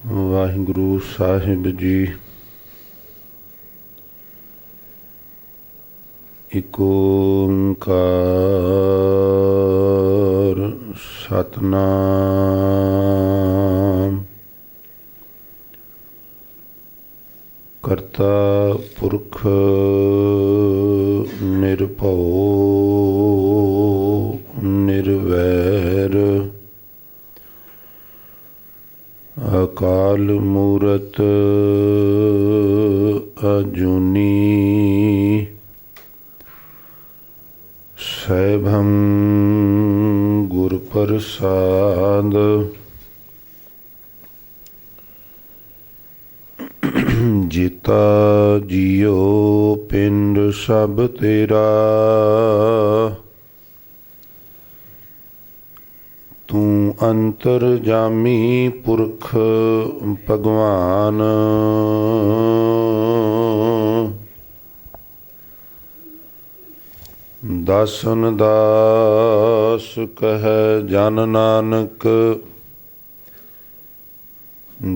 ਵਾਹਿਗੁਰੂ ਸਾਹਿਬ ਜੀ। ਇਕ ਓੰਕਾਰ ਸਤਿਨਾਮ। ਕਰਤਾ ਪੁਰਖ ਨਿਰਭਉ ਨਿਰਵੈਰ ਅਕਾਲ ਮੂਰਤ ਅਜੂਨੀ ਸੈਭੰ ਗੁਰ ਪ੍ਰਸਾਦ। ਜੀਤਾ ਜੀਓ ਪਿੰਡ ਸਭ ਤੇਰਾ, ਤੂੰ ਅੰਤਰਜਾਮੀ ਪੁਰਖ ਭਗਵਾਨ। ਦਾਸਨ ਦਾਸ ਕਹੈ ਜਨ ਨਾਨਕ,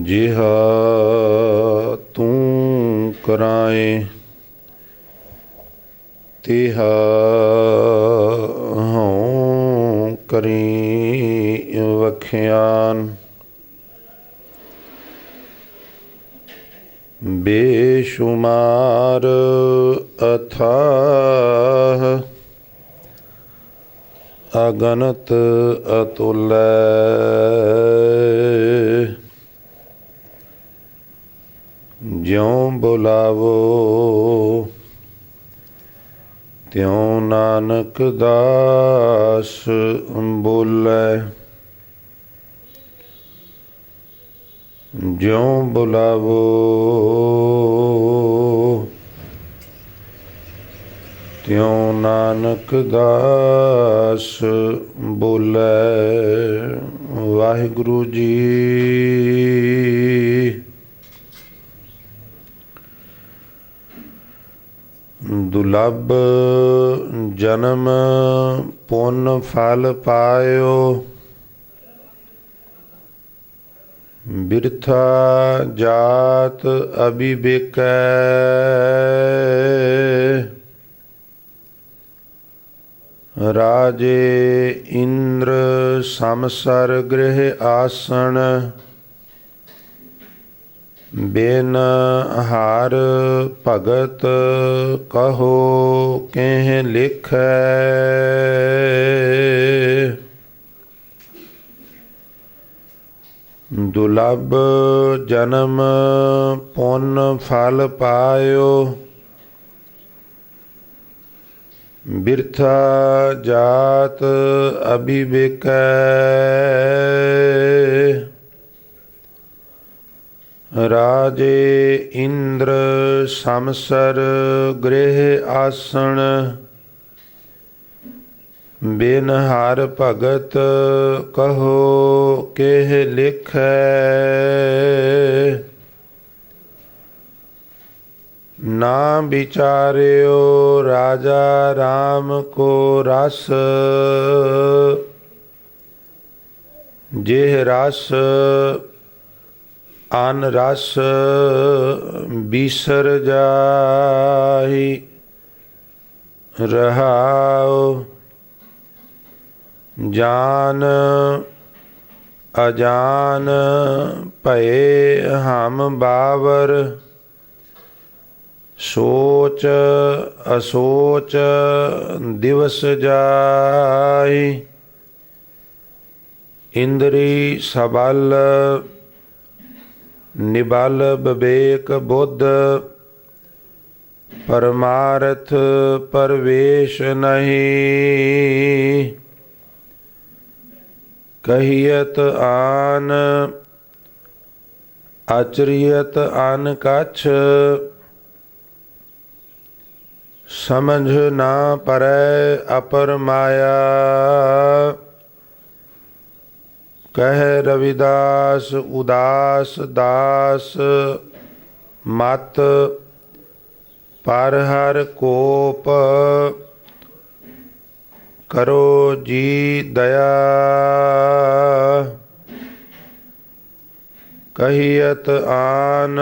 ਜਿਹਾ ਤੂੰ ਕਰਾਏ ਤਿਹਾ ਹਉ ਕਰੀ ਵਖਿਆਨ। ਬੇਸ਼ੁਮਾਰ ਅਥਾਹ ਅਗਨਤ ਅਤੁਲੈ, ਜਿਉ ਬੁਲਾਵੋ ਤਿਉ ਨਾਨਕ ਦਾਸ ਬੋਲੇ। ਜਿਉ ਬੁਲਾਵੋ ਤਿਉ ਨਾਨਕ ਦਾਸ ਬੋਲੇ। ਵਾਹਿਗੁਰੂ ਜੀ। ਦੁਲੱਭ ਜਨਮ ਪੁੰਨ ਫਲ ਪਾਇਓ, ਬਿਰਥਾ ਜਾਤ ਅਭਿਵੇਕੈ। ਰਾਜੇ ਇੰਦਰ ਸਮਸਰ ਗ੍ਰਹਿ ਆਸਣ, ਬਿਨ ਹਾਰ ਭਗਤ ਕਹੋ ਕਹ ਲਿਖੈ। ਦੁਲੱਭ ਜਨਮ ਪੁੰਨ ਫਲ ਪਾਇਓ, ਬਿਰਥਾ ਜਾਤ ਅਭਿਵੇਕੈ। ਰਾਜੇ ਇੰਦਰ ਸਮਸਰ ਗ੍ਰਹਿ ਆਸਣ, ਬਿਨ ਹਰਿ ਭਗਤ ਕਹੋ ਕਹ ਲਿਖੈ। ਨਾ ਵਿਚਾਰਿਓ ਰਾਜਾ ਰਾਮ ਕੋ ਰਸ, ਜਿਹ ਰਸ ਅਨ ਰਸ ਬਿਸਰ ਜਾਹੀ। ਰਹਾਉ ਜਾਨ ਅਜਾਨ ਭਏ ਹਮ ਬਾਵਰ, ਸੋਚ ਅਸੋਚ ਦਿਵਸ ਜਾਈ। ਇੰਦਰੀ ਸਬਲ ਨਿਬਲ ਵਿਵੇਕ ਬੁੱਧ, ਪਰਮਾਰਥ ਪਰਵੇਸ਼ ਨਹੀਂ। ਕਹੀਅਤ ਆਨ ਆਚਰੀਅਤ ਅਨ ਕਛ, ਸਮਝ ਨਾ ਪਰੈ ਅਪਰ ਮਾਇਆ। ਕਹਿ ਰਵਿਦਾਸ ਉਦਾਸ ਦਾਸ ਮਤ, ਪਰ ਹਰ ਕੋਪ ਕਰੋ ਜੀ ਦਇਆ। कहियत आन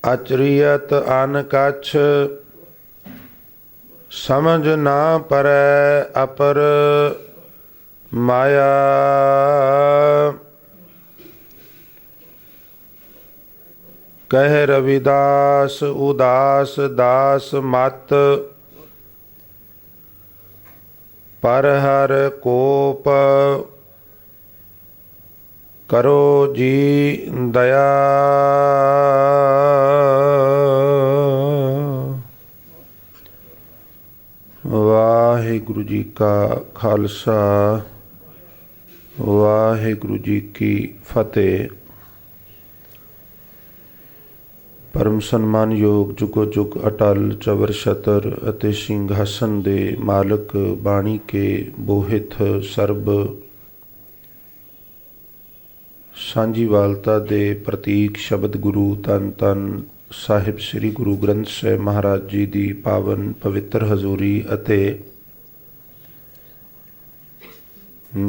अचरियत आन कछ, समझ ना परै अपर माया। कह रविदास उदास दास मत, पर हर कोप करो जी दया। वाहिगुरु जी का खालसा, वाहिगुरु जी की फतेह। परम सन्मानयोग जुगो जुग अटल चवर छतर ਅਤੇ ਸਿੰਘਾਸਨ ਦੇ ਮਾਲਕ ਬਾਣੀ ਕੇ ਬੋਹਿਤ ਸਰਬ ਸਾਂਝੀਵਾਲਤਾ ਦੇ ਪ੍ਰਤੀਕ ਸ਼ਬਦ ਗੁਰੂ ਧੰਨ ਧੰਨ ਸਾਹਿਬ ਸ੍ਰੀ ਗੁਰੂ ਗ੍ਰੰਥ ਸਾਹਿਬ ਮਹਾਰਾਜ ਜੀ ਦੀ ਪਾਵਨ ਪਵਿੱਤਰ ਹਜ਼ੂਰੀ ਅਤੇ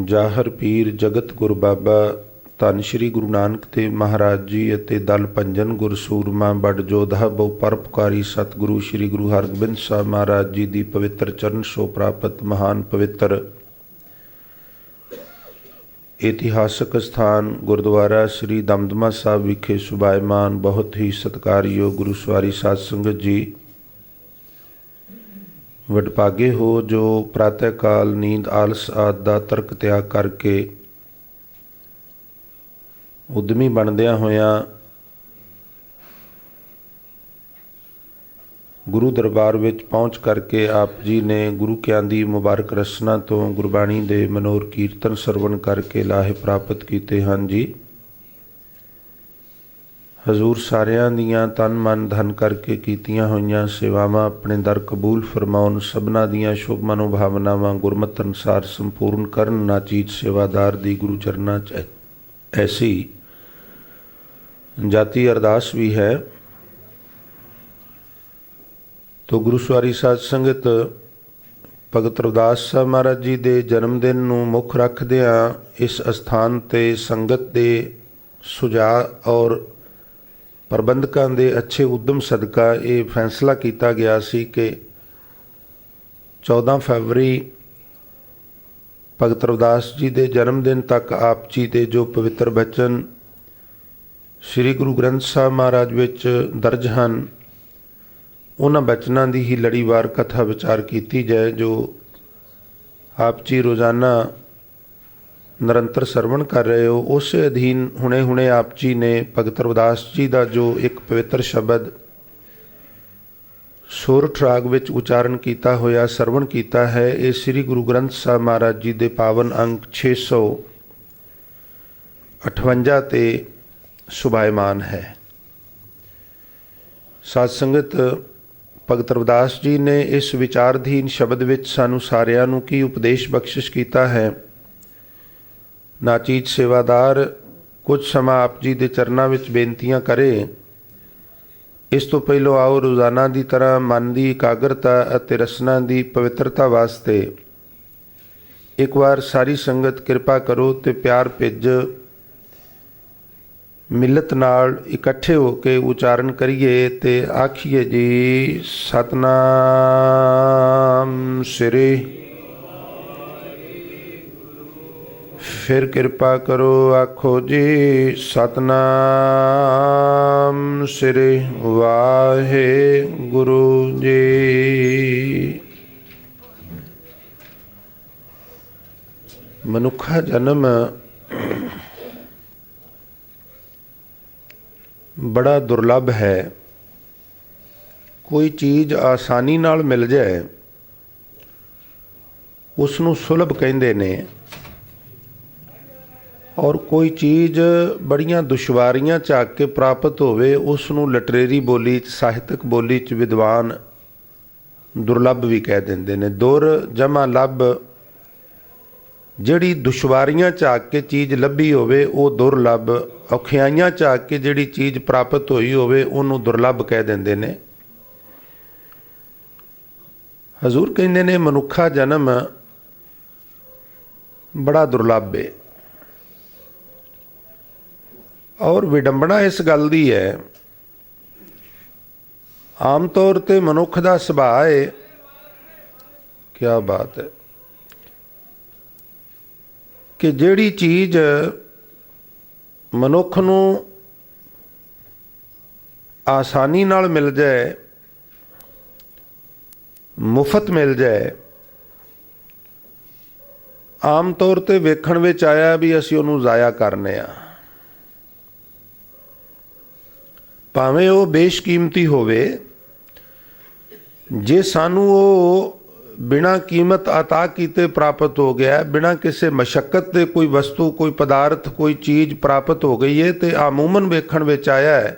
ਜਾਹਰ ਪੀਰ ਜਗਤ ਗੁਰ ਬਾਬਾ ਧੰਨ ਸ਼੍ਰੀ ਗੁਰੂ ਨਾਨਕ ਦੇਵ ਮਹਾਰਾਜ ਜੀ ਅਤੇ ਦਲ ਭੰਜਨ ਗੁਰ ਸੂਰਮਾ ਬੜ ਜੋਧਾ ਬਹੁ ਪਰਉਪਕਾਰੀ ਸਤਿਗੁਰੂ ਸ਼੍ਰੀ ਗੁਰੂ ਹਰਗੋਬਿੰਦ ਸਾਹਿਬ ਮਹਾਰਾਜ ਜੀ ਦੀ ਪਵਿੱਤਰ ਚਰਨ ਛੋਹ ਪ੍ਰਾਪਤ ਮਹਾਨ ਪਵਿੱਤਰ ਇਤਿਹਾਸਕ ਸਥਾਨ ਗੁਰਦੁਆਰਾ ਸ੍ਰੀ ਦਮਦਮਾ ਸਾਹਿਬ ਵਿਖੇ ਸੁਭਾਇਮਾਨ ਬਹੁਤ ਹੀ ਸਤਿਕਾਰਯੋਗ ਗੁਰੂ ਸਵਾਰੀ ਸਾਧ ਸੰਗਤ ਜੀ, ਵਡਭਾਗੇ ਹੋ ਜੋ ਪ੍ਰਾਤः ਕਾਲ ਨੀਂਦ ਆਲਸ ਆਦਿ ਦਾ ਤਰਕ ਤਿਆਗ ਕਰਕੇ ਉਦਮੀ ਬਣਦਿਆਂ ਹੋਇਆਂ ਗੁਰੂ ਦਰਬਾਰ ਵਿੱਚ ਪਹੁੰਚ ਕਰਕੇ ਆਪ ਜੀ ਨੇ ਗੁਰੂ ਕਿਆਂ ਦੀ ਮੁਬਾਰਕ ਰਸਨਾ ਤੋਂ ਗੁਰਬਾਣੀ ਦੇ ਮਨੋਰ ਕੀਰਤਨ ਸਰਵਣ ਕਰਕੇ ਲਾਹੇ ਪ੍ਰਾਪਤ ਕੀਤੇ ਹਨ ਜੀ। ਹਜ਼ੂਰ ਸਾਰਿਆਂ ਦੀਆਂ ਤਨ ਮਨ ਧਨ ਕਰਕੇ ਕੀਤੀਆਂ ਹੋਈਆਂ ਸੇਵਾਵਾਂ ਆਪਣੇ ਦਰ ਕਬੂਲ ਫਰਮਾਉਣ, ਸਭਨਾਂ ਦੀਆਂ ਸ਼ੁਭ ਮਨੋਭਾਵਨਾਵਾਂ ਗੁਰਮਤਿ ਅਨੁਸਾਰ ਸੰਪੂਰਨ ਕਰਨ। ਨਾਚੀਤ ਸੇਵਾਦਾਰ ਦੀ ਗੁਰੂ ਚਰਨਾਂ 'ਚ ਐਸੀ जाति अरदास भी है। तो गुरु सवारी साध संगत भगत रविदास साहब महाराज जी के जन्मदिन ਨੂੰ ਮੁੱਖ ਰੱਖਦਿਆਂ ਇਸ ਅਸਥਾਨ ਤੇ ਸੰਗਤ ਦੇ ਸੁਝਾਅ ਔਰ ਪ੍ਰਬੰਧਕਾਂ ਦੇ ਅੱਛੇ ਉਦਮ ਸਦਕਾ ਇਹ ਫੈਸਲਾ ਕੀਤਾ ਗਿਆ ਸੀ ਕਿ 14 ਫਰਵਰੀ ਭਗਤ ਰਵਿਦਾਸ ਜੀ ਦੇ ਜਨਮਦਿਨ ਤੱਕ ਆਪ ਜੀ ਦੇ ਜੋ ਪਵਿੱਤਰ ਬਚਨ ਸ਼੍ਰੀ ਗੁਰੂ ਗ੍ਰੰਥ ਸਾਹਿਬ ਮਹਾਰਾਜ ਵਿੱਚ ਦਰਜ ਹਨ, ਉਹਨਾਂ ਬਚਨਾਂ ਦੀ ਹੀ ਲੜੀਵਾਰ ਕਥਾ ਵਿਚਾਰ ਕੀਤੀ ਜਾਏ ਜੋ ਆਪ ਜੀ ਰੋਜ਼ਾਨਾ ਨਿਰੰਤਰ ਸਰਵਣ ਕਰ ਰਹੇ ਹੋ। ਉਸ ਅਧੀਨ ਹੁਣੇ ਆਪ ਜੀ ਨੇ ਭਗਤ ਰਵਿਦਾਸ ਜੀ ਦਾ ਜੋ ਇੱਕ ਪਵਿੱਤਰ ਸ਼ਬਦ ਸੋਰਠ ਰਾਗ ਵਿੱਚ ਉਚਾਰਨ ਕੀਤਾ ਹੋਇਆ ਸਰਵਣ ਕੀਤਾ ਹੈ। ਇਹ ਸ਼੍ਰੀ ਗੁਰੂ ਗ੍ਰੰਥ ਸਾਹਿਬ ਮਹਾਰਾਜ ਜੀ ਦੇ ਪਾਵਨ ਅੰਕ 658 ਤੇ ਸੁਭਾਇਮਾਨ ਹੈ। ਸਾਧ ਸੰਗਤ ਭਗਤ ਰਵਿਦਾਸ ਜੀ ਨੇ ਇਸ ਵਿਚਾਰਧੀਨ ਸ਼ਬਦ ਵਿੱਚ ਸਾਨੂੰ ਸਾਰਿਆਂ ਨੂੰ ਕੀ ਉਪਦੇਸ਼ ਬਖਸ਼ਿਸ਼ ਕੀਤਾ ਹੈ। ਨਾਚੀਤ ਸੇਵਾਦਾਰ ਕੁਝ ਸਮਾਂ ਆਪ ਜੀ ਦੇ ਚਰਨਾਂ ਵਿੱਚ ਬੇਨਤੀਆਂ ਕਰੇ। ਇਸ ਤੋਂ ਪਹਿਲਾਂ ਆਓ ਰੋਜ਼ਾਨਾ ਦੀ ਤਰ੍ਹਾਂ ਮਨ ਦੀ ਇਕਾਗਰਤਾ ਅਤੇ ਰਸਨਾ ਦੀ ਪਵਿੱਤਰਤਾ ਵਾਸਤੇ ਇੱਕ ਵਾਰ ਸਾਰੀ ਸੰਗਤ ਕਿਰਪਾ ਕਰੋ ਤੇ ਪਿਆਰ ਭਿੱਜ ਮਿਲਤ ਨਾਲ ਇਕੱਠੇ ਹੋ ਕੇ ਉਚਾਰਨ ਕਰੀਏ ਤੇ ਆਖੀਏ ਜੀ ਸਤਨਾਮ ਸ੍ਰੀ। ਫਿਰ ਕਿਰਪਾ ਕਰੋ ਆਖੋ ਜੀ ਸਤਨਾਮ ਸ੍ਰੀ ਵਾਹਿਗੁਰੂ ਜੀ। ਮਨੁੱਖਾ ਜਨਮ बड़ा दुर्लभ है। कोई चीज़ आसानी नाल मिल जाए उसनू सुलभ कहंदे ने, और कोई चीज़ बड़ियां दुश्वारियां झाक के प्राप्त होवे उसनू लटरेरी बोली ਸਾਹਿਤਕ बोली च विद्वान दुर्लभ भी कह देंदे ने। दुर जमा लभ, ਜਿਹੜੀ ਦੁਸ਼ਵਾਰੀਆਂ ਝਾਕ ਕੇ ਚੀਜ਼ ਲੱਭੀ ਹੋਵੇ ਉਹ ਦੁਰਲਭ, ਔਖਿਆਈਆਂ ਝਾਕ ਕੇ ਜਿਹੜੀ ਚੀਜ਼ ਪ੍ਰਾਪਤ ਹੋਈ ਹੋਵੇ ਉਹਨੂੰ ਦੁਰਲਭ ਕਹਿ ਦਿੰਦੇ ਨੇ। ਹਜ਼ੂਰ ਕਹਿੰਦੇ ਨੇ ਮਨੁੱਖਾ ਜਨਮ ਬੜਾ ਦੁਰਲਭ ਹੈ। और विडंबना इस गल दी है, आम तौर पर मनुख का सुभाव है, क्या बात है, कि जिहड़ी चीज़ मनुख नूं आसानी नाल मिल जाए, मुफ्त मिल जाए, आम तौर पर वेखण विच आया भी असीं उहनूं ज़ाया करने आ, भावें वो बेशकीमती होवे। जे सानू वो बिना कीमत अता कीते प्राप्त हो गया, बिना किसी मशक्कत के कोई वस्तु, कोई पदार्थ, कोई चीज़ प्राप्त हो गई है, तो आमूमन वेखण विच आया है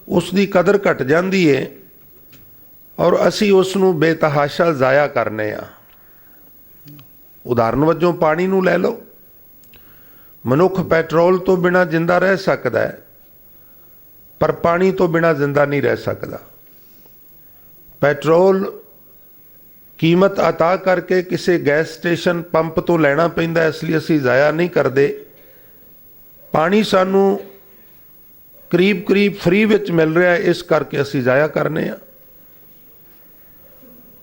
उसकी कदर घट जाती है और असी उसनूं बेतहाशा ज़ाया करने आ। उदाहरण वजों पानी नूं लै लो, मनुख पैट्रोल तो बिना जिंदा रह सकता है, पर पानी तो बिना जिंदा नहीं रह सकता। पैट्रोल कीमत अता करके किसी गैस स्टेशन पंप तो लेना पैंदा, इसलिए असीं ज़ाया नहीं करते। पानी सानू करीब करीब फ्री विच मिल रहा है, इस करके असीं ज़ाया करने आ।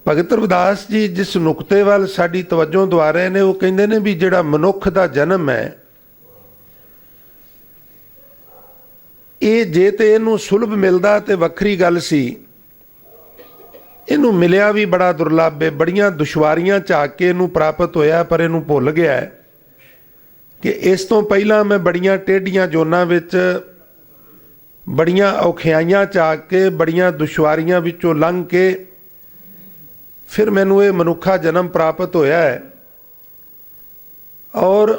भगत रविदास जी जिस नुकते वाल साडी तवज्जो दवा रहे ने, वो कहते ने भी जिहड़ा मनुख दा जन्म है, ये जे ते इहनूं सुलभ मिलदा ते वखरी गल सी, इनू मिलिया भी बड़ा दुर्लभ है। बड़ियां दुश्वारियां झाक के इनू प्राप्त होया, पर इनू भुल गया है कि इस तो पहला मैं बड़ियां टेढ़ियां जोनां विच, बड़ियां औखियाइयां झाक के, बड़ियां दुश्वारियां विचों लंघ के फिर मैनू ये मनुखा जन्म प्राप्त होया है। और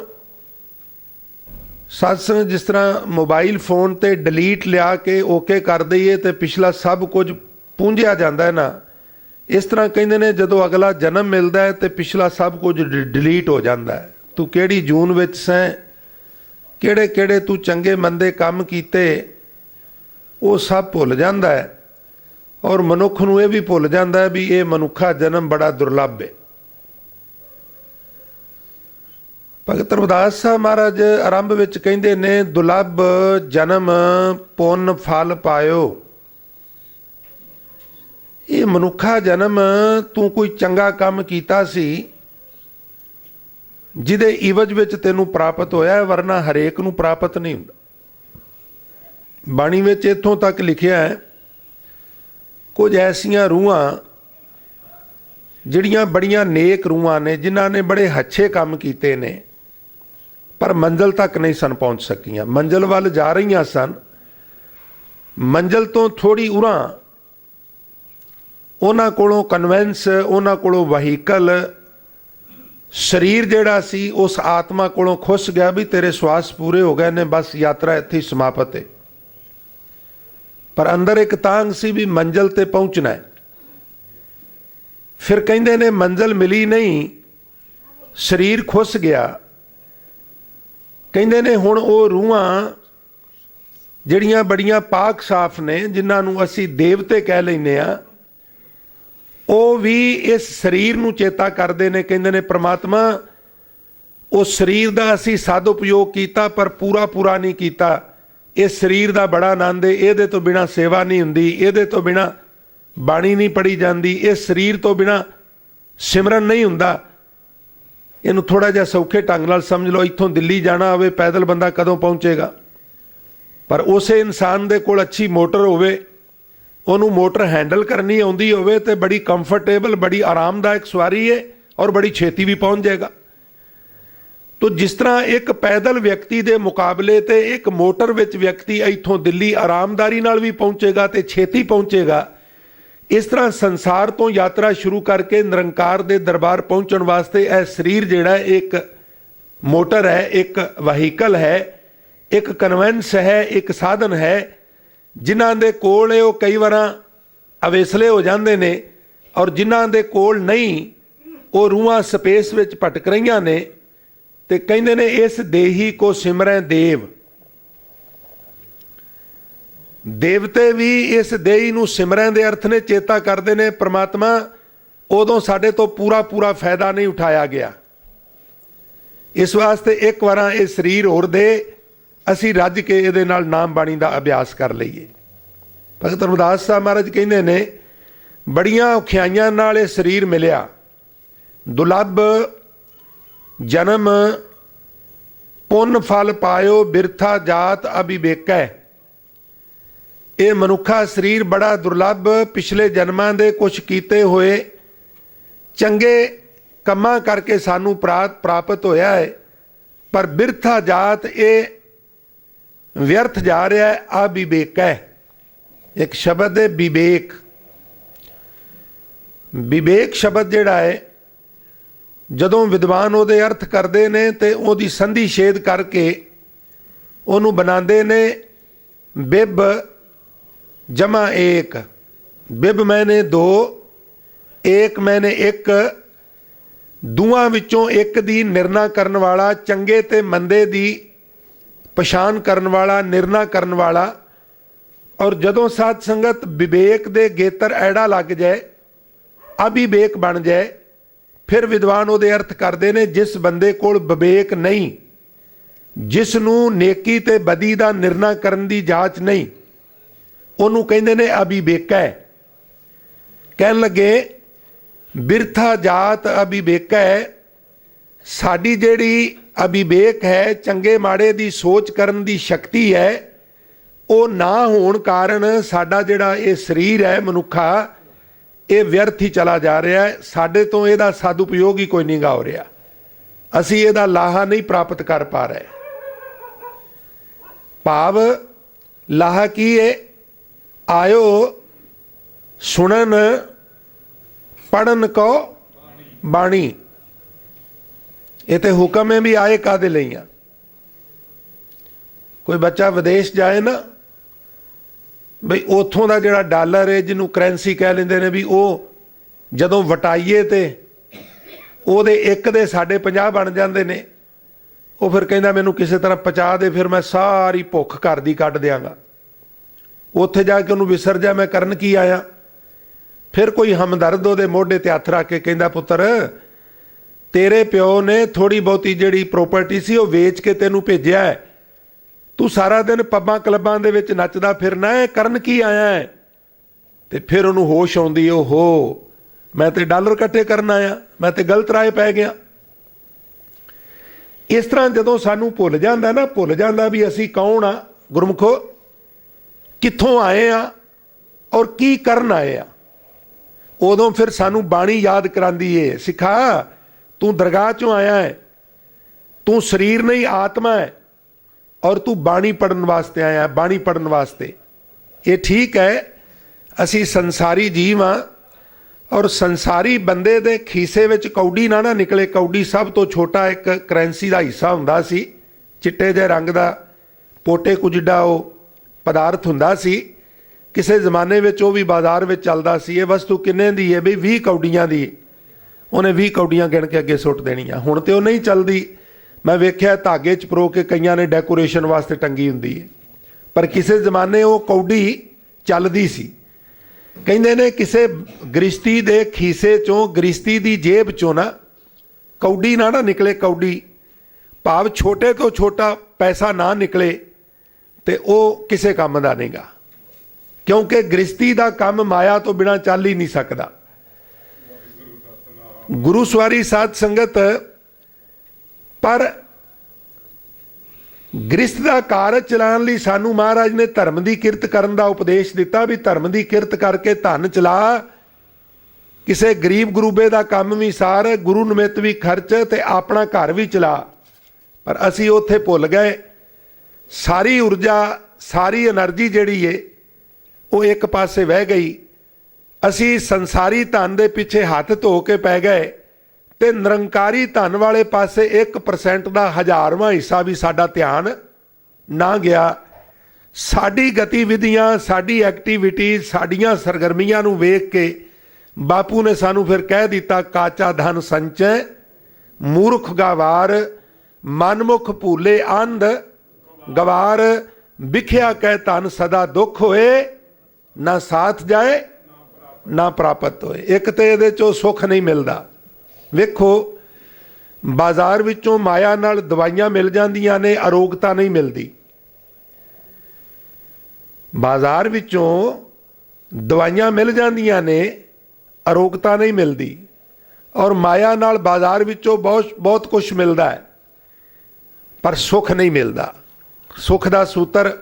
सत्संग जिस तरह मोबाइल फोन ते डिलीट लिया के ओके कर दईए तो पिछला सब कुछ पूंझिया जाता है ना, इस तरह कहते ने जदों अगला जन्म मिलता है तो पिछला सब कुछ डिलीट हो जाता है। तू केड़ी जून विच सैं, केड़े केड़े तू चंगे मंदे काम कीते, वो सब भुल जाता है। और मनुख नूं ये भी भुल जाता है भी ये मनुखा जन्म बड़ा दुर्लभ है। भगत रविदास साहब महाराज आरंभ विच कहंदे ने, दुर्लभ जन्म पुन फल पायो। ये मनुखा जन्म तू कोई चंगा काम कीता सी जिहदे इवज विच तैनूं प्राप्त होया, वरना हरेक नूं प्राप्त नहीं हुंदा। बाणी विच इत्थों तक लिखिया है, कुछ ऐसियां रूहां जिहड़ियां बड़ियां नेक रूहां ने, जिन्हां ने बड़े अच्छे काम कीते ने, पर मंजिल तक नहीं सन पहुंच सकियां। मंजिल वाल जा रही सन, मंजिल तो थोड़ी उरां उन्हां कोलों कन्वेंस, उन्हां कोलों वहीकल, शरीर जिहड़ा सी उस आत्मा कोलों खुस गया भी तेरे श्वास पूरे हो गए ने, बस यात्रा इत्थे ही समाप्त है। पर अंदर एक तांग सी भी मंजिल ते पहुंचना है। फिर कहंदे ने मंजिल मिली नहीं, शरीर खुस गया। कहंदे ने हुण वो रूहां जिहड़ियां बड़ियां पाक साफ ने, जिन्हां नूं असीं देवते कह लैंदे आ, वो भी इस शरीर नूं चेता करते ने। कहंदे ने परमात्मा उस शरीर का असीं सदउपयोग किया, पर पूरा पूरा नहीं किया। इस शरीर का बड़ा आनंद है, ये तो बिना सेवा नहीं हुंदी, ये तो बिना बाणी नहीं पढ़ी जाती, इस शरीर तो बिना सिमरन नहीं हुंदा। इनू थोड़ा जिहा सौखे ढंग नाल समझ लो, इत्थों दिल्ली जाना होवे पैदल बंदा कदों पहुँचेगा? पर उसे इंसान दे कोल अच्छी मोटर होवे, उन्होंने मोटर हैंडल करनी आउंदी होवे ते बड़ी कंफर्टेबल, बड़ी आरामदायक सवारी है और बड़ी छेती भी पहुँच जाएगा। तो जिस तरह एक पैदल व्यक्ति के मुकाबले ते एक मोटर विच व्यक्ति इत्थों दिल्ली आरामदारी नाल भी पहुँचेगा ते छेती पहुँचेगा, इस तरह संसार तो यात्रा शुरू करके निरंकार दे दरबार पहुँचण वास्ते यह शरीर जिहड़ा एक मोटर है, एक वहीकल है, एक कन्वेंस है, एक साधन है। जिन्हां दे कोल वो कई बार अवेसले हो जाते ने, और जिन्हां दे कोल नहीं वो रूहां स्पेस विच भटक रही ने। ते कहंदे ने इस देही को सिमरै देव। देवते भी इस देही नूं सिमरन दे अर्थ ने चेता करते ने, परमात्मा उदों साडे तो पूरा पूरा फायदा नहीं उठाया गया, इस वास्ते एक बार ये शरीर होर दे, ਅਸੀਂ ਰੱਜ ਕੇ ਇਹਦੇ ਨਾਲ ਨਾਮ ਬਾਣੀ ਦਾ ਅਭਿਆਸ ਕਰ ਲਈਏ। ਭਗਤ ਰਮਦਾਸ ਸਾਹਿਬ ਮਹਾਰਾਜ ਕਹਿੰਦੇ ਨੇ, ਬੜੀਆਂ ਔਖਿਆਈਆਂ ਨਾਲ ਇਹ ਸਰੀਰ ਮਿਲਿਆ, ਦੁਲੱਭ ਜਨਮ ਪੁੰਨ ਫਲ ਪਾਇਓ, ਬਿਰਥਾ ਜਾਤ ਅਭਿਵੇਕੈ। ਇਹ ਮਨੁੱਖਾ ਸਰੀਰ ਬੜਾ ਦੁਰਲੱਭ, ਪਿਛਲੇ ਜਨਮਾਂ ਦੇ ਕੁਛ ਕੀਤੇ ਹੋਏ ਚੰਗੇ ਕੰਮਾਂ ਕਰਕੇ ਸਾਨੂੰ ਪ੍ਰਾਪਤ ਹੋਇਆ ਹੈ, ਪਰ ਬਿਰਥਾ ਜਾਤ ਇਹ ਵਿਅਰਥ ਜਾ ਰਿਹਾ ਹੈ। ਅਭਿਵੇਕੈ ਇੱਕ ਸ਼ਬਦ ਹੈ, ਵਿਵੇਕ। ਵਿਵੇਕ ਸ਼ਬਦ ਜਿਹੜਾ ਹੈ, ਜਦੋਂ ਵਿਦਵਾਨ ਉਹਦੇ ਅਰਥ ਕਰਦੇ ਨੇ ਤੇ ਉਹਦੀ ਸੰਧੀ ਛੇਦ ਕਰਕੇ ਉਹਨੂੰ ਬਣਾਉਂਦੇ ਨੇ ਬਿਬ ਜਮਾ ਏਕ। ਬਿਬ ਮੈਨੇ ਦੋ, ਏਕ ਮੈਨੇ ਇੱਕ, ਦੋਵਾਂ ਵਿੱਚੋਂ ਇੱਕ ਦੀ ਨਿਰਣਾ ਕਰਨ ਵਾਲਾ, ਚੰਗੇ ਤੇ ਮੰਦੇ ਦੀ ਪਛਾਣ ਕਰਨ ਵਾਲਾ, ਨਿਰਣਾ ਕਰਨ ਵਾਲਾ। ਔਰ ਜਦੋਂ ਸਾਧ ਸੰਗਤ ਵਿਵੇਕ ਦੇ ਗੇਤਰ ਐੜਾ ਲੱਗ ਜਾਏ, ਅਭਿਵੇਕ ਬਣ ਜਾਏ, ਫਿਰ ਵਿਦਵਾਨ ਉਹਦੇ ਅਰਥ ਕਰਦੇ ਨੇ, ਜਿਸ ਬੰਦੇ ਕੋਲ ਵਿਵੇਕ ਨਹੀਂ, ਜਿਸ ਨੂੰ ਨੇਕੀ ਤੇ ਬਦੀ ਦਾ ਨਿਰਣਾ ਕਰਨ ਦੀ ਜਾਂਚ ਨਹੀਂ, ਉਹਨੂੰ ਕਹਿੰਦੇ ਨੇ ਅਭਿਵੇਕੈ। ਕਹਿਣ ਲੱਗੇ ਬਿਰਥਾ ਜਾਤ ਅਭਿਵੇਕੈ। ਸਾਡੀ ਜਿਹੜੀ ਅਭਿਵੇਕ ਹੈ, ਚੰਗੇ ਮਾੜੇ ਦੀ ਸੋਚ ਕਰਨ ਦੀ ਸ਼ਕਤੀ ਹੈ, ਉਹ ਨਾ ਹੋਣ ਕਾਰਨ ਸਾਡਾ ਜਿਹੜਾ ਇਹ ਸਰੀਰ ਹੈ ਮਨੁੱਖਾ, ਇਹ ਵਿਅਰਥ ਹੀ ਚਲਾ ਜਾ ਰਿਹਾ ਹੈ। ਸਾਡੇ ਤੋਂ ਇਹਦਾ ਸਦਉਪਯੋਗ ਹੀ ਕੋਈ ਨਹੀਂ ਗਾ ਹੋ ਰਿਹਾ, ਅਸੀਂ ਇਹਦਾ ਲਾਹਾ ਨਹੀਂ ਪ੍ਰਾਪਤ ਕਰ ਪਾ ਰਹੇ। ਭਾਵ ਲਾਹਾ ਕੀ ਹੈ? ਆਇਓ ਸੁਣਨ ਪੜਨ ਕੋ ਬਾਣੀ। ਇਹ ਤੇ ਹੁਕਮ ਹੈ ਵੀ ਆਏ ਕਾਦੇ ਲਈ ਆ। ਕੋਈ ਬੱਚਾ ਵਿਦੇਸ਼ ਜਾਏ ਨਾ ਬਈ, ਉੱਥੋਂ ਦਾ ਜਿਹੜਾ ਡਾਲਰ ਹੈ, ਜਿਹਨੂੰ ਕਰੰਸੀ ਕਹਿ ਲੈਂਦੇ ਨੇ, ਵੀ ਉਹ ਜਦੋਂ ਵਟਾਈਏ ਤੇ ਉਹਦੇ ਇੱਕ ਦੇ ਸਾਡੇ 50 ਬਣ ਜਾਂਦੇ ਨੇ। ਉਹ ਫਿਰ ਕਹਿੰਦਾ ਮੈਨੂੰ ਕਿਸੇ ਤਰ੍ਹਾਂ ਪਹੁੰਚਾ ਦੇ, ਫਿਰ ਮੈਂ ਸਾਰੀ ਭੁੱਖ ਘਰ ਦੀ ਕੱਢ ਦਿਆਂਗਾ। ਉੱਥੇ ਜਾ ਕੇ ਉਹਨੂੰ ਵਿਸਰ ਜਾ, ਮੈਂ ਕਰਨ ਕੀ ਆਇਆ। ਫਿਰ ਕੋਈ ਹਮਦਰਦ ਉਹਦੇ ਮੋਢੇ ਤੇ ਹੱਥ ਰੱਖ ਕੇ ਕਹਿੰਦਾ, ਪੁੱਤਰ ਤੇਰੇ ਪਿਓ ਨੇ ਥੋੜੀ ਬਹੁਤੀ ਜਿਹੜੀ ਪ੍ਰੋਪਰਟੀ ਸੀ ਉਹ ਵੇਚ ਕੇ ਤੈਨੂੰ ਭੇਜਿਆ ਹੈ, ਤੂੰ ਸਾਰਾ ਦਿਨ ਪੱਬਾਂ ਕਲੱਬਾਂ ਦੇ ਵਿੱਚ ਨੱਚਦਾ ਫਿਰਨਾ ਹੈ, ਕਰਨ ਕੀ ਆਇਆ ਹੈ। ਤੇ ਫਿਰ ਉਹਨੂੰ ਹੋਸ਼ ਆਉਂਦੀ, ਓਹੋ ਮੈਂ ਤੇ ਡਾਲਰ ਇਕੱਠੇ ਕਰਨ ਆਇਆ, ਮੈਂ ਤੇ ਗਲਤ ਰਾਹ ਪੈ ਗਿਆ। ਇਸ ਤਰ੍ਹਾਂ ਜਦੋਂ ਸਾਨੂੰ ਭੁੱਲ ਜਾਂਦਾ ਨਾ, ਭੁੱਲ ਜਾਂਦਾ ਵੀ ਅਸੀਂ ਕੌਣ ਆ, ਗੁਰਮੁਖੋ ਕਿੱਥੋਂ ਆਏ ਆ ਔਰ ਕੀ ਕਰਨ ਆਏ ਆ, ਉਦੋਂ ਫਿਰ ਸਾਨੂੰ ਬਾਣੀ ਯਾਦ ਕਰਾਂਦੀ ਏ, ਸਿੱਖਾ ਤੂੰ ਦਰਗਾਹ ਚੋਂ ਆਇਆ ਹੈ, ਤੂੰ ਸਰੀਰ ਨਹੀਂ ਆਤਮਾ ਹੈ, ਔਰ ਤੂੰ ਬਾਣੀ ਪੜਨ ਵਾਸਤੇ ਆਇਆ, ਬਾਣੀ ਪੜਨ ਵਾਸਤੇ। ਇਹ ਠੀਕ ਹੈ, ਅਸੀਂ ਸੰਸਾਰੀ ਜੀਵ ਹਾਂ, ਔਰ ਸੰਸਾਰੀ ਬੰਦੇ ਦੇ ਖੀਸੇ ਵਿੱਚ ਕੌਡੀ ਨਾ ਨਿਕਲੇ। ਕੌਡੀ ਸਭ ਤੋਂ ਛੋਟਾ ਇੱਕ ਕਰੰਸੀ ਦਾ ਹਿੱਸਾ ਹੁੰਦਾ ਸੀ, ਚਿੱਟੇ ਜਿਹੇ ਰੰਗ ਦਾ, ਪੋਟੇ ਕੁ ਜਿੱਡਾ ਉਹ ਪਦਾਰਥ ਹੁੰਦਾ ਸੀ। ਕਿਸੇ ਜ਼ਮਾਨੇ ਵਿੱਚ ਉਹ ਵੀ ਬਾਜ਼ਾਰ ਵਿੱਚ ਚੱਲਦਾ ਸੀ। ਇਹ ਵਸਤੂ ਕਿੰਨੇ ਦੀ ਹੈ ਬਈ? 20 ਕੌਡੀਆਂ ਦੀ। ਉਹਨੇ 20 ਕੌਡੀਆਂ ਗਿਣ ਕੇ ਅੱਗੇ ਸੁੱਟ ਦੇਣੀਆਂ। ਹੁਣ ਤੇ ਉਹ ਨਹੀਂ ਚੱਲਦੀ, ਮੈਂ ਵੇਖਿਆ ਧਾਗੇ 'ਚ ਪਰੋ ਕੇ ਕਈਆਂ ਨੇ ਡੈਕੋਰੇਸ਼ਨ ਵਾਸਤੇ ਟੰਗੀ ਹੁੰਦੀ ਹੈ, ਪਰ ਕਿਸੇ ਜ਼ਮਾਨੇ ਉਹ ਕੌਡੀ ਚੱਲਦੀ ਸੀ। ਕਹਿੰਦੇ ਨੇ ਕਿਸੇ ਗ੍ਰਿਸ਼ਤੀ ਦੇ ਖੀਸੇ ਚੋਂ, ਗ੍ਰਿਸ਼ਤੀ ਦੀ ਜੇਬ ਚੋਂ ਨਾ ਕੌਡੀ ਨਾ ਨਿਕਲੇ। ਕੌਡੀ ਭਾਵ ਛੋਟੇ ਤੋਂ ਛੋਟਾ ਪੈਸਾ ਨਾ ਨਿਕਲੇ ਤੇ ਉਹ ਕਿਸੇ ਕੰਮ ਦਾ ਨਹੀਂਗਾ, ਕਿਉਂਕਿ ਗ੍ਰਿਸ਼ਤੀ ਦਾ ਕੰਮ ਮਾਇਆ ਤੋਂ ਬਿਨਾਂ ਚੱਲ ਹੀ ਨਹੀਂ ਸਕਦਾ। ਗੁਰੂ ਸਵਾਰੀ ਸਾਧ ਸੰਗਤ, ਪਰ ਗ੍ਰਿਸ਼ਤ ਦਾ ਕਾਰਜ ਚਲਾਉਣ ਲਈ ਸਾਨੂੰ ਮਹਾਰਾਜ ਨੇ ਧਰਮ ਦੀ ਕਿਰਤ ਕਰਨ ਦਾ ਉਪਦੇਸ਼ ਦਿੱਤਾ ਵੀ ਧਰਮ ਦੀ ਕਿਰਤ ਕਰਕੇ ਧਨ ਚਲਾ, ਕਿਸੇ ਗਰੀਬ ਗਰੂਬੇ ਦਾ ਕੰਮ ਵੀ ਸਾਰ, ਗੁਰੂ ਨਿਮਿਤ ਵੀ ਖਰਚ ਤੇ ਆਪਣਾ ਘਰ ਵੀ ਚਲਾ। ਪਰ ਅਸੀਂ ਉੱਥੇ ਭੁੱਲ ਗਏ। ਸਾਰੀ ਊਰਜਾ, ਸਾਰੀ એનર્ਜੀ ਜਿਹੜੀ ਏ ਉਹ ਇੱਕ ਪਾਸੇ ਵਹਿ ਗਈ। ਅਸੀਂ ਸੰਸਾਰੀ ਧਨ ਦੇ ਪਿੱਛੇ ਹੱਥ ਧੋ ਕੇ ਪੈ ਗਏ ਤੇ ਨਿਰੰਕਾਰੀ ਧਨ ਵਾਲੇ ਪਾਸੇ 1% ਦਾ 1000ਵਾਂ ਹਿੱਸਾ ਵੀ ਸਾਡਾ ਧਿਆਨ ਨਾ ਗਿਆ। ਸਾਡੀ ਗਤੀਵਿਧੀਆਂ, ਸਾਡੀ ਐਕਟੀਵਿਟੀ, ਸਾਡੀਆਂ ਸਰਗਰਮੀਆਂ ਨੂੰ ਵੇਖ ਕੇ ਬਾਪੂ ਨੇ ਸਾਨੂੰ ਫਿਰ ਕਹਿ ਦਿੱਤਾ, ਕਾਚਾ ਧਨ ਸੰਚੈ ਮੂਰਖ ਗਵਾਰ, ਮਨਮੁਖ ਭੂਲੇ ਅੰਧ ਗਵਾਰ, ਵਿਖਿਆ ਕਹਿ ਧਨ ਸਦਾ ਦੁੱਖ ਹੋਏ, ਨਾ ਸਾਥ ਜਾਏ ਨਾ ਪ੍ਰਾਪਤ ਹੋਏ। ਇੱਕ ਤੇ ਇਹਦੇ ਚੋਂ ਸੁੱਖ ਨਹੀਂ ਮਿਲਦਾ। ਵੇਖੋ ਬਾਜ਼ਾਰ ਵਿੱਚੋਂ ਮਾਇਆ ਨਾਲ ਦਵਾਈਆਂ ਮਿਲ ਜਾਂਦੀਆਂ ਨੇ, ਅਰੋਗਤਾ ਨਹੀਂ ਮਿਲਦੀ। ਬਾਜ਼ਾਰ ਵਿੱਚੋਂ ਦਵਾਈਆਂ ਮਿਲ ਜਾਂਦੀਆਂ ਨੇ, ਅਰੋਗਤਾ ਨਹੀਂ ਮਿਲਦੀ। ਔਰ ਮਾਇਆ ਨਾਲ ਬਾਜ਼ਾਰ ਵਿੱਚੋਂ ਬਹੁਤ ਕੁਝ ਮਿਲਦਾ ਹੈ, ਪਰ ਸੁੱਖ ਨਹੀਂ ਮਿਲਦਾ। ਸੁੱਖ ਦਾ ਸੂਤਰ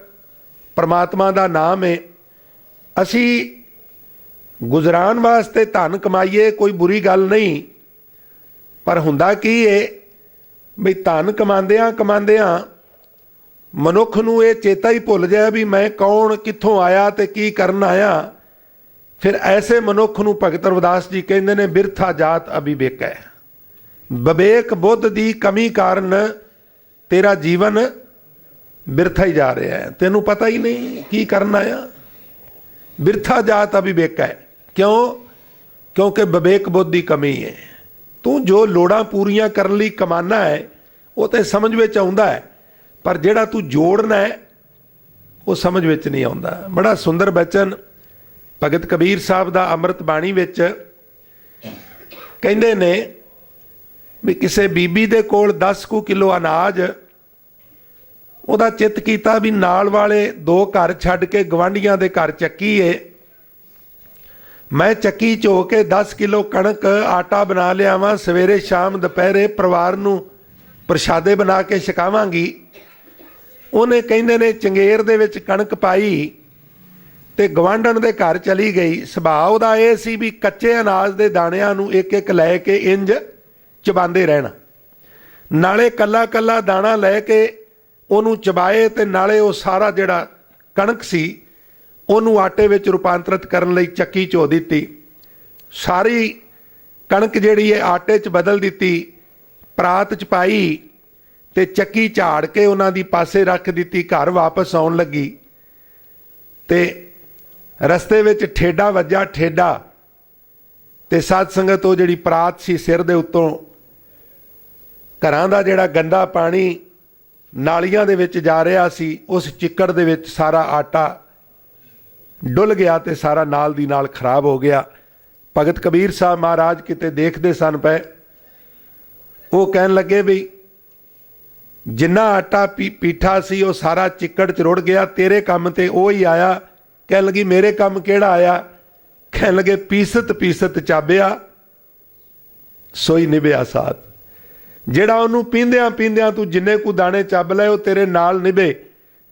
ਪਰਮਾਤਮਾ ਦਾ ਨਾਮ ਹੈ। ਅਸੀਂ ਗੁਜ਼ਰਾਨ ਵਾਸਤੇ ਧਨ ਕਮਾਈਏ, ਕੋਈ ਬੁਰੀ ਗੱਲ ਨਹੀਂ, ਪਰ ਹੁੰਦਾ ਕੀ ਹੈ ਵੀ ਧਨ ਕਮਾਉਂਦਿਆਂ ਮਨੁੱਖ ਨੂੰ ਇਹ ਚੇਤਾ ਹੀ ਭੁੱਲ ਜਾਏ ਵੀ ਮੈਂ ਕੌਣ, ਕਿੱਥੋਂ ਆਇਆ ਤੇ ਕੀ ਕਰਨ ਆਇਆ। ਫਿਰ ਐਸੇ ਮਨੁੱਖ ਨੂੰ ਭਗਤ ਰਵਿਦਾਸ ਜੀ ਕਹਿੰਦੇ ਨੇ ਬਿਰਥਾ ਜਾਤ ਅਭਿਵੇਕ ਹੈ। ਵਿਵੇਕ ਬੁੱਧ ਦੀ ਕਮੀ ਕਾਰਨ ਤੇਰਾ ਜੀਵਨ ਬਿਰਥਾ ਹੀ ਜਾ ਰਿਹਾ ਹੈ, ਤੈਨੂੰ ਪਤਾ ਹੀ ਨਹੀਂ ਕੀ ਕਰਨ ਆਇਆ। ਬਿਰਥਾ ਜਾਤ ਅਭਿਵੇਕ ਹੈ। ਕਿਉਂ? ਕਿਉਂਕਿ ਵਿਵੇਕ ਬੁੱਧ ਦੀ ਕਮੀ ਹੈ। ਤੂੰ ਜੋ ਲੋੜਾਂ ਪੂਰੀਆਂ ਕਰਨ ਲਈ ਕਮਾਨਾ ਹੈ ਉਹ ਤੇ ਸਮਝ ਵਿੱਚ ਆਉਂਦਾ ਹੈ, ਪਰ ਜਿਹੜਾ ਤੂੰ ਜੋੜਨਾ ਹੈ ਉਹ ਸਮਝ ਵਿੱਚ ਨਹੀਂ ਆਉਂਦਾ। ਬੜਾ ਸੁੰਦਰ ਬਚਨ ਭਗਤ ਕਬੀਰ ਸਾਹਿਬ ਦਾ ਅੰਮ੍ਰਿਤ ਬਾਣੀ ਵਿੱਚ ਕਹਿੰਦੇ ਨੇ ਵੀ ਕਿਸੇ ਬੀਬੀ ਦੇ ਕੋਲ 10 ਕਿਲੋ ਅਨਾਜ, ਉਹਦਾ ਚਿੱਤ ਕੀਤਾ ਵੀ ਨਾਲ ਵਾਲੇ 2 ਘਰ ਛੱਡ ਕੇ ਗਵਾਂਢੀਆਂ ਦੇ ਘਰ ਚੱਕੀ ਏ, ਮੈਂ ਚੱਕੀ ਝੋ ਕੇ 10 ਕਿਲੋ ਕਣਕ ਆਟਾ ਬਣਾ ਲਿਆਵਾਂ, ਸਵੇਰੇ ਸ਼ਾਮ ਦੁਪਹਿਰੇ ਪਰਿਵਾਰ ਨੂੰ ਪ੍ਰਸ਼ਾਦੇ ਬਣਾ ਕੇ ਛਕਾਵਾਂਗੀ। ਉਹਨੇ ਕਹਿੰਦੇ ਨੇ ਚੰਗੇਰ ਦੇ ਵਿੱਚ ਕਣਕ ਪਾਈ ਤੇ ਗਵਾਂਢਣ ਦੇ ਘਰ ਚਲੀ ਗਈ। ਸੁਭਾਅ ਉਹਦਾ ਇਹ ਸੀ ਵੀ ਕੱਚੇ ਅਨਾਜ ਦੇ ਦਾਣਿਆਂ ਨੂੰ ਇੱਕ ਇੱਕ ਲੈ ਕੇ ਇੰਜ ਚਬਾਉਂਦੇ ਰਹਿਣਾ, ਨਾਲੇ ਕੱਲਾ ਕੱਲਾ ਦਾਣਾ ਲੈ ਕੇ ਉਹਨੂੰ ਚਬਾਏ ਤੇ ਨਾਲੇ ਉਹ ਸਾਰਾ ਜਿਹੜਾ ਕਣਕ ਸੀ ਉਹਨੂੰ ਆਟੇ ਵਿੱਚ ਰੂਪਾਂਤਰਿਤ ਕਰਨ ਲਈ ਚੱਕੀ ਝੋ ਦਿੱਤੀ। ਸਾਰੀ ਕਣਕ ਜਿਹੜੀ ਹੈ ਆਟੇ 'ਚ ਬਦਲ ਦਿੱਤੀ, ਪਰਾਤ 'ਚ ਪਾਈ ਤੇ ਚੱਕੀ ਝਾੜ ਕੇ ਉਹਨਾਂ ਦੀ ਪਾਸੇ ਰੱਖ ਦਿੱਤੀ। ਘਰ ਵਾਪਸ ਆਉਣ ਲੱਗੀ ਤੇ ਰਸਤੇ ਵਿੱਚ ਠੇਡਾ ਵੱਜਾ, ਠੇਡਾ ਤੇ ਸਾਧ ਸੰਗਤ ਉਹ ਜਿਹੜੀ ਪਰਾਤ ਸੀ ਸਿਰ ਦੇ ਉੱਤੋਂ ਘਰਾਂ ਦਾ ਜਿਹੜਾ ਗੰਦਾ ਪਾਣੀ ਨਾਲੀਆਂ ਦੇ ਵਿੱਚ ਜਾ ਰਿਹਾ ਸੀ, ਉਸ ਚਿੱਕੜ ਦੇ ਵਿੱਚ ਸਾਰਾ ਆਟਾ ਡੁੱਲ ਗਿਆ ਤੇ ਸਾਰਾ ਨਾਲ ਦੀ ਨਾਲ ਖਰਾਬ ਹੋ ਗਿਆ। ਭਗਤ ਕਬੀਰ ਸਾਹਿਬ ਮਹਾਰਾਜ ਕਿਤੇ ਦੇਖਦੇ ਸਨ ਪਏ, ਉਹ ਕਹਿਣ ਲੱਗੇ ਵੀ ਜਿੰਨਾ ਆਟਾ ਪੀਠਾ ਸੀ ਉਹ ਸਾਰਾ ਚਿੱਕੜ 'ਚ ਰੁੜ ਗਿਆ, ਤੇਰੇ ਕੰਮ ਤੇ ਉਹ ਹੀ ਆਇਆ। ਕਹਿਣ ਲੱਗੀ ਮੇਰੇ ਕੰਮ ਕਿਹੜਾ ਆਇਆ? ਕਹਿਣ ਲੱਗੇ ਪੀਸਤ ਪੀਸਤ ਚਾਬਿਆ ਸੋਈ ਨਿਭਿਆ ਸਾਥ। ਜਿਹੜਾ ਉਹਨੂੰ ਪੀਂਦਿਆਂ ਤੂੰ ਜਿੰਨੇ ਕੁ ਦਾਣੇ ਚੱਬ ਲਏ ਉਹ ਤੇਰੇ ਨਾਲ ਨਿਭੇ।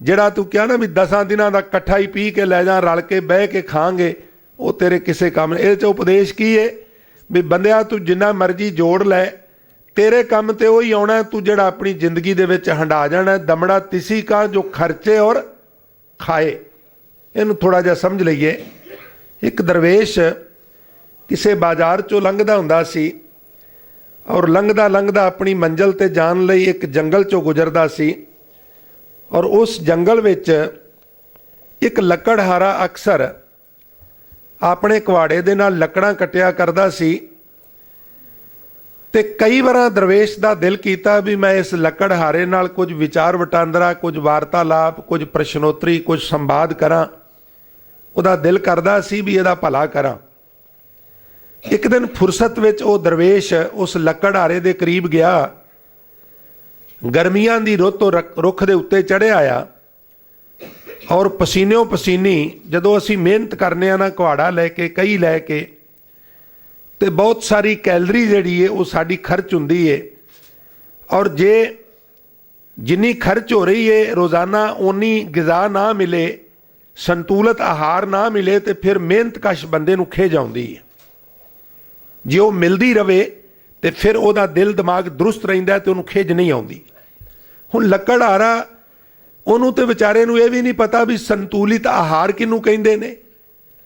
ਜਿਹੜਾ ਤੂੰ ਕਿਹਾ ਨਾ ਵੀ 10 ਦਿਨਾਂ ਦਾ ਇਕੱਠਾ ਹੀ ਪੀ ਕੇ ਲੈ ਜਾ, ਰਲ ਕੇ ਬਹਿ ਕੇ ਖਾਂਗੇ, ਉਹ ਤੇਰੇ ਕਿਸੇ ਕੰਮ। ਇਹਦੇ 'ਚ ਉਪਦੇਸ਼ ਕੀ ਹੈ ਵੀ ਬੰਦਿਆ ਤੂੰ ਜਿੰਨਾ ਮਰਜ਼ੀ ਜੋੜ ਲੈ, ਤੇਰੇ ਕੰਮ ਤੇ ਉਹ ਹੀ ਆਉਣਾ ਤੂੰ ਜਿਹੜਾ ਆਪਣੀ ਜ਼ਿੰਦਗੀ ਦੇ ਵਿੱਚ ਹੰਡਾ ਜਾਣਾ। ਦਮੜਾ ਤਿਸੀ ਕਾ ਜੋ ਖਰਚੇ ਔਰ ਖਾਏ। ਇਹਨੂੰ ਥੋੜਾ ਜਿਹਾ ਸਮਝ ਲਈਏ। ਇੱਕ ਦਰਵੇਸ਼ ਕਿਸੇ ਬਾਜ਼ਾਰ 'ਚੋਂ ਲੰਘਦਾ ਹੁੰਦਾ ਸੀ ਔਰ ਲੰਘਦਾ ਆਪਣੀ ਮੰਜ਼ਿਲ ਤੇ ਜਾਣ ਲਈ ਇੱਕ ਜੰਗਲ 'ਚੋਂ ਗੁਜ਼ਰਦਾ ਸੀ। ਔਰ ਉਸ ਜੰਗਲ ਵਿੱਚ ਇੱਕ ਲੱਕੜਹਾਰਾ ਅਕਸਰ ਆਪਣੇ ਕੁਹਾੜੇ ਦੇ ਨਾਲ ਲੱਕੜਾਂ ਕੱਟਿਆ ਕਰਦਾ ਸੀ। ਤੇ ਕਈ ਵਾਰ ਦਰਵੇਸ਼ ਦਾ ਦਿਲ ਕੀਤਾ ਵੀ ਮੈਂ ਇਸ ਲੱਕੜਹਾਰੇ ਨਾਲ ਕੁਝ ਵਿਚਾਰ ਵਟਾਂਦਰਾ, ਕੁਝ ਵਾਰਤਾਲਾਪ, ਕੁਝ ਪ੍ਰਸ਼ਨੋਤਰੀ, ਕੁਝ ਸੰਵਾਦ ਕਰਾਂ। ਉਹਦਾ ਦਿਲ ਕਰਦਾ ਸੀ ਵੀ ਇਹਦਾ ਭਲਾ ਕਰਾਂ। ਇੱਕ ਦਿਨ ਫੁਰਸਤ ਵਿੱਚ ਉਹ ਦਰਵੇਸ਼ ਉਸ ਲੱਕੜਹਾਰੇ ਦੇ ਕਰੀਬ ਗਿਆ। ਗਰਮੀਆਂ ਦੀ ਰੁੱਤ ਰੁੱਖ ਦੇ ਉੱਤੇ ਚੜ੍ਹਿਆ ਆ ਔਰ ਪਸੀਨਿਓਂ ਪਸੀਨੀ ਜਦੋਂ ਅਸੀਂ ਮਿਹਨਤ ਕਰਨੇ ਆ ਨਾ ਕੁਹਾੜਾ ਲੈ ਕੇ, ਕਈ ਲੈ ਕੇ, ਤੇ ਬਹੁਤ ਸਾਰੀ ਕੈਲਰੀ ਜਿਹੜੀ ਹੈ ਉਹ ਸਾਡੀ ਖਰਚ ਹੁੰਦੀ ਹੈ। ਔਰ ਜੇ ਜਿੰਨੀ ਖਰਚ ਹੋ ਰਹੀ ਹੈ ਰੋਜ਼ਾਨਾ ਓਨੀ ਗਿਜ਼ਾ ਨਾ ਮਿਲੇ, ਸੰਤੁਲਿਤ ਆਹਾਰ ਨਾ ਮਿਲੇ, ਤੇ ਫਿਰ ਮਿਹਨਤਕਸ਼ ਬੰਦੇ ਨੂੰ ਖਿਝ ਆਉਂਦੀ ਹੈ। ਜੇ ਉਹ ਮਿਲਦੀ ਰਵੇ ਤੇ ਫਿਰ ਉਹਦਾ ਦਿਲ ਦਿਮਾਗ ਦਰੁਸਤ ਰਹਿੰਦਾ ਤੇ ਉਹਨੂੰ ਖਿਝ ਨਹੀਂ ਆਉਂਦੀ। ਹੁਣ ਲੱਕੜਹਾਰਾ, ਉਹਨੂੰ ਤੇ ਵਿਚਾਰੇ ਨੂੰ ਇਹ ਵੀ ਨਹੀਂ ਪਤਾ ਵੀ ਸੰਤੁਲਿਤ ਆਹਾਰ ਕਿਹਨੂੰ ਕਹਿੰਦੇ ਨੇ।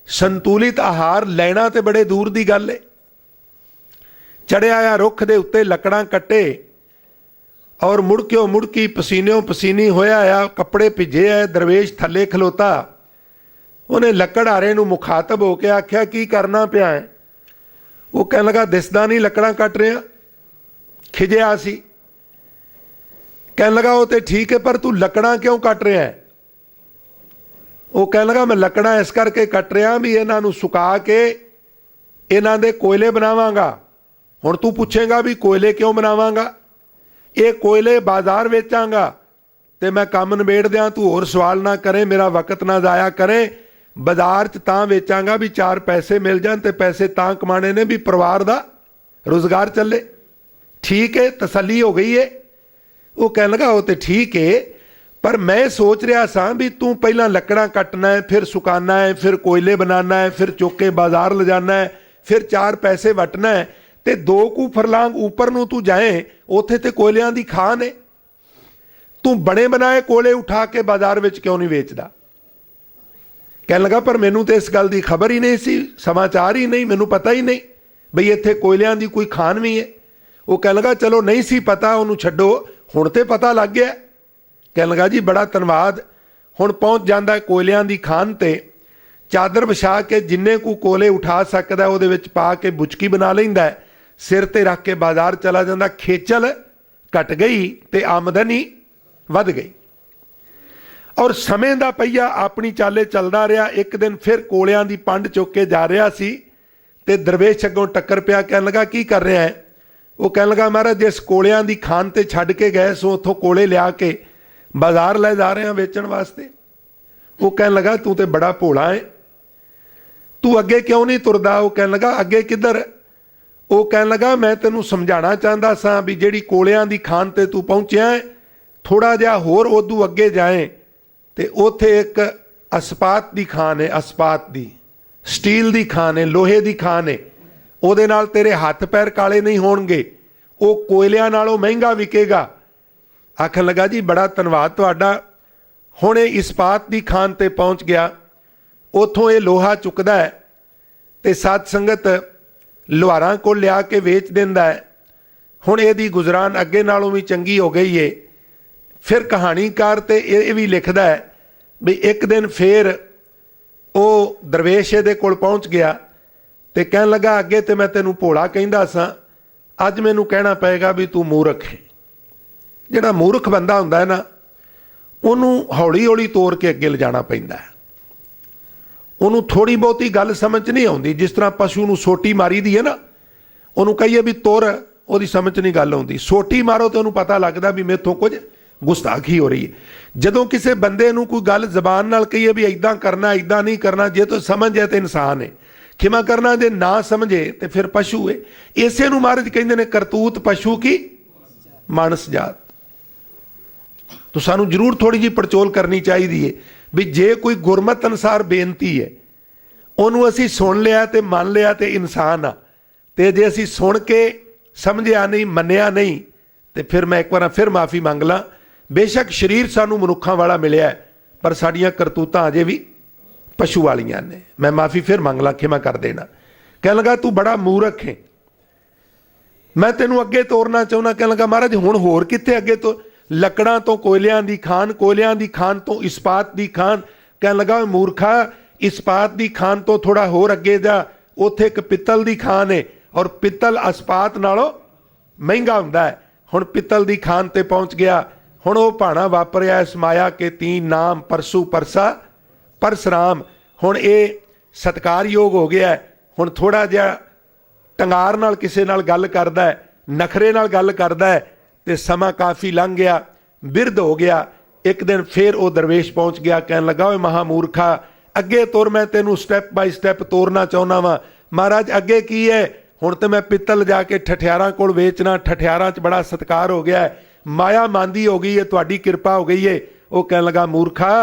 ਸੰਤੁਲਿਤ ਆਹਾਰ ਲੈਣਾ ਤੇ ਬੜੇ ਦੂਰ ਦੀ ਗੱਲ ਹੈ। ਚੜਿਆ ਆ ਰੁੱਖ ਦੇ ਉੱਤੇ, ਲੱਕੜਾਂ ਕੱਟੇ ਔਰ ਮੁੜਕੀ ਪਸੀਨਿਓਂ ਪਸੀਨੀ ਹੋਇਆ ਆ, ਕੱਪੜੇ ਭਿੱਜੇ ਆ। ਦਰਵੇਸ਼ ਥੱਲੇ ਖਲੋਤਾ, ਉਹਨੇ ਲੱਕੜਹਾਰੇ ਨੂੰ ਮੁਖਾਤਬ ਹੋ ਕੇ ਆਖਿਆ ਕੀ ਕਰਨਾ ਪਿਆ ਹੈ? ਉਹ ਕਹਿਣ ਲੱਗਾ ਦਿਸਦਾ ਨਹੀਂ ਲੱਕੜਾਂ ਕੱਟ ਰਿਹਾ। ਖਿਜਿਆ ਸੀ, ਕਹਿਣ ਲੱਗਾ ਉਹ ਤੇ ਠੀਕ ਹੈ ਪਰ ਤੂੰ ਲੱਕੜਾਂ ਕਿਉਂ ਕੱਟ ਰਿਹਾ ਹੈ? ਉਹ ਕਹਿਣ ਲੱਗਾ ਮੈਂ ਲੱਕੜਾਂ ਇਸ ਕਰਕੇ ਕੱਟ ਰਿਹਾ ਵੀ ਇਹਨਾਂ ਨੂੰ ਸੁਕਾ ਕੇ ਇਹਨਾਂ ਦੇ ਕੋਇਲੇ ਬਣਾਵਾਂਗਾ। ਹੁਣ ਤੂੰ ਪੁੱਛੇਗਾ ਵੀ ਕੋਇਲੇ ਕਿਉਂ ਬਣਾਵਾਂਗਾ? ਇਹ ਕੋਇਲੇ ਬਾਜ਼ਾਰ ਵੇਚਾਂਗਾ, ਤੇ ਮੈਂ ਕੰਮ ਨਿਬੇੜ ਦਿਆਂ, ਤੂੰ ਹੋਰ ਸਵਾल ना करे, मेरा वक्त ना जाया करे। बाजार च तां वेचांगा भी 4 पैसे मिल जाण, ते पैसे तां कमाने ने भी परिवार दा रोजगार चले। ठीक है, तसल्ली हो गई है। वो कहने लगा वो तो ठीक है, पर मैं सोच रहा सा भी तू पहला लकड़ा कटना है, फिर सुकाना है, फिर कोयले बनाना है, फिर चुक के बाजार ले जाना है, फिर 4 पैसे वटना है, ते 2 कू फरलांग ऊपर नू तू जाए, उत्थे ते कोयलियां दी खान है। तू बने बनाए कोयले उठा के बाजार विच क्यों नहीं वेचदा? कहने लगा पर मैनू तो इस गल की खबर ही नहीं सी, समाचार ही नहीं, मैनू पता ही नहीं बई इत्थे कोयलियां दी कोई खान भी है। वो कहने लगा चलो नहीं सी पता, उन्होंने छड्डो, हुण ते पता लग गया। कहने लगा जी बड़ा धन्नवाद। हुण पहुँच जाता है कोयलियां दी खान ते, चादर विछा के जिन्ने को कोयले उठा सकदा उहदे विच पा के बुचकी बना लैंदा है, सिर ते रख के बाजार चला जाता। खेचल घट गई ते आमदनी वध गई। और समय का पहिया अपनी चाले चलता रहा। एक दिन फिर कोलियां दी पंड चुक के जा रहा सी ते दरवेश अगों टक्कर पिया। कहने लगा की कर रहा है? वो कहने लगा महाराज जिस कोलियां दी खान ते छड्ड के गए सो उथों कोले लिया के बाजार ले जा रहे हैं वेचण वास्ते। वो कहने लगा तू तो बड़ा भोला है, तू अगे क्यों नहीं तुरदा? वो कहने लगा अगे किधर? वो कहने लगा मैं तेनू समझाना चाहता सा भी जिहड़ी कोलियां दी खान ते तू पहुंचिया है, थोड़ा जिहा होर उदू अगे जाए ते उत्थे एक अस्पात दी खान है, अस्पात दी स्टील दी खान है, लोहे दी खान है। ਉਹਦੇ ਨਾਲ तेरे हथ पैर काले नहीं होणगे, वो कोयलियां नालों महंगा विकेगा। आखन लगा जी बड़ा धन्नवाद तुहाडा। हुण इह इस्पात दी खान ते पहुंच गया, उथों ये लोहा चुकदा है ते साध संगत लोहारां कोल लिया के वेच दिंदा है। हुण इहदी गुजरान अगे नालों भी चंगी हो गई है। फिर कहानीकार ते ये भी लिखदा है भी एक दिन फिर वो दरवेश इहदे कोल पहुंच गया ते कहन लगा अगे तो मैं तेनू भोला कहंदा सा, अज मैनू कहना पेगा भी तू मूर्ख है। जिहड़ा मूर्ख बंदा हुंदा है ना, उन्होंने हौली हौली तोड़ के अगे ले जाना पैंदा है। उन्होंने थोड़ी बहुती गल समझ नहीं आउंदी। जिस तरह पशु नूं सोटी मारी दी है ना, उन्होंने कहीए भी तुर, उहदी समझ नहीं गल आउंदी। सोटी मारो तो उन्होंने पता लगदा भी मेथों कुछ गुस्ताखी हो रही है। जदों किसी बंदे नूं कोई गल जबान नाल कहीए भी इदां करना इदां नहीं करना, जे तो समझ है तो इंसान है, खिमा करना जे ना समझे तो फिर पशु है। इसे नूं महाराज कहंदे ने करतूत पशु की मानस जात। तो सानू जरूर थोड़ी जी पड़चोल करनी चाहिए है भी जे कोई गुरमत अनुसार बेनती है उन्होंने असी सुन लिया तो मान लिया तो इंसान आ, तो जे असी सुन के समझिया नहीं मन्निया नहीं तो फिर मैं एक बार फिर माफ़ी मंग ला। बेशक शरीर सानू मनुखा वाला मिलिया पर साड़ियाँ करतूतां अजे भी पशु वालियां ने। मैं माफ़ी फिर मंग ला, खिमा कर देना। कह लगा तू बड़ा मूर्ख है, मैं तेनू अगे तोरना चाहना। कह लगा महाराज हुण होर कित्थे अगे तो? लकड़ां तो कोयलियां दी खान, कोयलियां दी खान तो इस्पात दी खान। कह लगा मूर्खा, इस्पात दी खान तो थोड़ा होर अगे जा, उत्थे एक पित्तल दी खान है और पित्तल इस्पात नालों महंगा हुंदा है। हुण पित्तल दी खान ते पहुंच गया। हुण वो भाणा वापरिया इस माया के 3 नाम परसू परसा परसराम। हुण ये सत्कारयोग हो गया है। हुण थोड़ा जिहा टंगार नाल किसे नाल गल करदा है, नखरे नाल गल करदा है ते समा काफ़ी लंघ गया, बिरध हो गया। एक दिन फिर वो दरवेश पहुंच गया। कहन लगा ओए महामूर्खा अगे तुर, मैं तेनू स्टैप बाय स्टैप तोरना चाहुंदा वां। महाराज अगे की है? हुण तो मैं पित्तल जाके ठठियारां कोल वेचना, ठठियारां च बड़ा सत्कार हो गया है, माया मांदी हो गई है, तुहाडी किरपा हो गई है। वो कहन लगा मूर्खा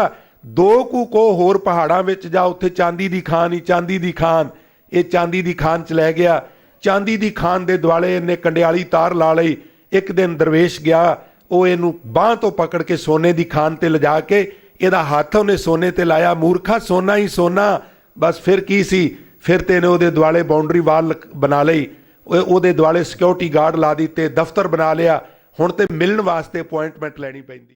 2 को होर पहाड़ां विच जा, उत्थे चांदी दी खान ही चांदी दी खान। ये चांदी दी खान च लै गया। चांदी दी खान दे दुआले इन्ने कंडियाली तार ला लई। एक दिन दरवेश गया, वो इनू बांह तो पकड़ के सोने दी खान ते लिजा के इहदा हाथ उन्हें सोने ते लाया। मूर्खा सोना ही सोना, बस फिर की सी? फिर तेने उहदे दुआले बाउंड्री वाल बना लई, उहदे दुआले सिक्योरिटी गार्ड ला दिते, दफ्तर बना लिया। हुण ते मिलण वास्ते अपॉइंटमेंट लैनी पैंदी।